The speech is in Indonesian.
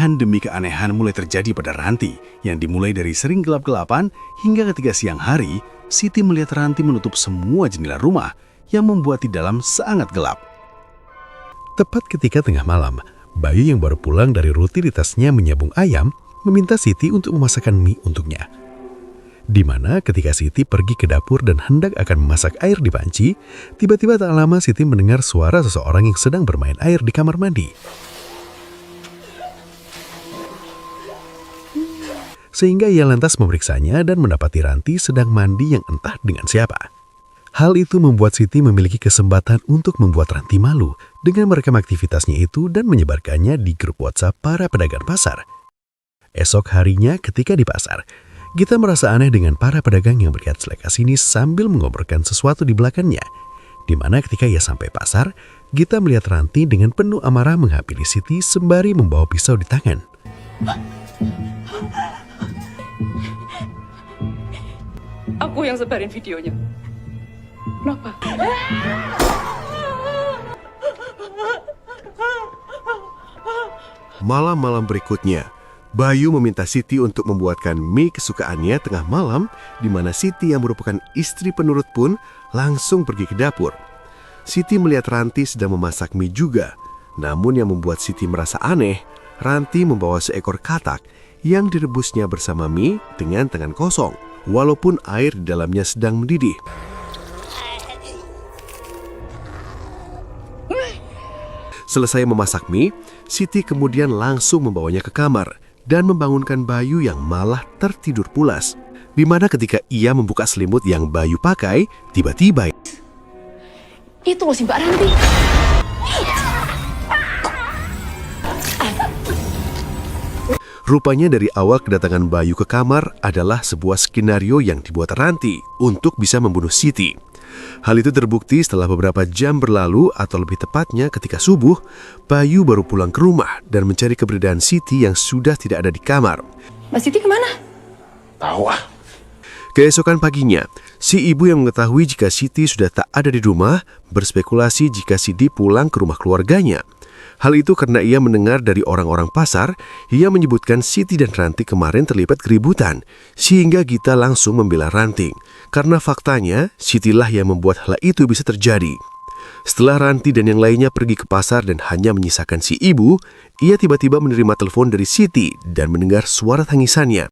Keanehan demi keanehan mulai terjadi pada Ranti, yang dimulai dari sering gelap-gelapan hingga ketika siang hari, Siti melihat Ranti menutup semua jendela rumah yang membuat di dalam sangat gelap. Tepat ketika tengah malam, Bayu yang baru pulang dari rutinitasnya menyambung ayam meminta Siti untuk memasakkan mie untuknya. Di mana ketika Siti pergi ke dapur dan hendak akan memasak air di panci, tiba-tiba tak lama Siti mendengar suara seseorang yang sedang bermain air di kamar mandi. Sehingga ia lantas memeriksanya dan mendapati Ranti sedang mandi yang entah dengan siapa. Hal itu membuat Siti memiliki kesempatan untuk membuat Ranti malu dengan merekam aktivitasnya itu dan menyebarkannya di grup WhatsApp para pedagang pasar. Esok harinya ketika di pasar, Gita merasa aneh dengan para pedagang yang melihat seleka sini sambil mengobrolkan sesuatu di belakangnya. Di mana ketika ia sampai pasar, Gita melihat Ranti dengan penuh amarah menghampiri Siti sembari membawa pisau di tangan. Aku yang sebarin videonya. Kenapa? Malam-malam berikutnya, Bayu meminta Siti untuk membuatkan mie kesukaannya tengah malam, di mana Siti yang merupakan istri penurut pun langsung pergi ke dapur. Siti melihat Ranti sedang memasak mie juga. Namun yang membuat Siti merasa aneh, Ranti membawa seekor katak yang direbusnya bersama mie dengan tangan kosong, walaupun air di dalamnya sedang mendidih. Selesai memasak mie, Siti kemudian langsung membawanya ke kamar dan membangunkan Bayu yang malah tertidur pulas. Di mana ketika ia membuka selimut yang Bayu pakai, tiba-tiba Itu loh si Mbak Ranti. rupanya dari awal kedatangan Bayu ke kamar adalah sebuah skenario yang dibuat Ranti untuk bisa membunuh Siti. Hal itu terbukti setelah beberapa jam berlalu atau lebih tepatnya ketika subuh, Bayu baru pulang ke rumah dan mencari keberadaan Siti yang sudah tidak ada di kamar. Mbak Siti kemana? Tahu ah. Keesokan paginya, si ibu yang mengetahui jika Siti sudah tak ada di rumah berspekulasi jika Siti pulang ke rumah keluarganya. Hal itu karena ia mendengar dari orang-orang pasar, ia menyebutkan Siti dan Ranti kemarin terlibat keributan, sehingga Gita langsung membela Ranti. Karena faktanya, Sitilah yang membuat hal itu bisa terjadi. Setelah Ranti dan yang lainnya pergi ke pasar dan hanya menyisakan si ibu, ia tiba-tiba menerima telepon dari Siti dan mendengar suara tangisannya.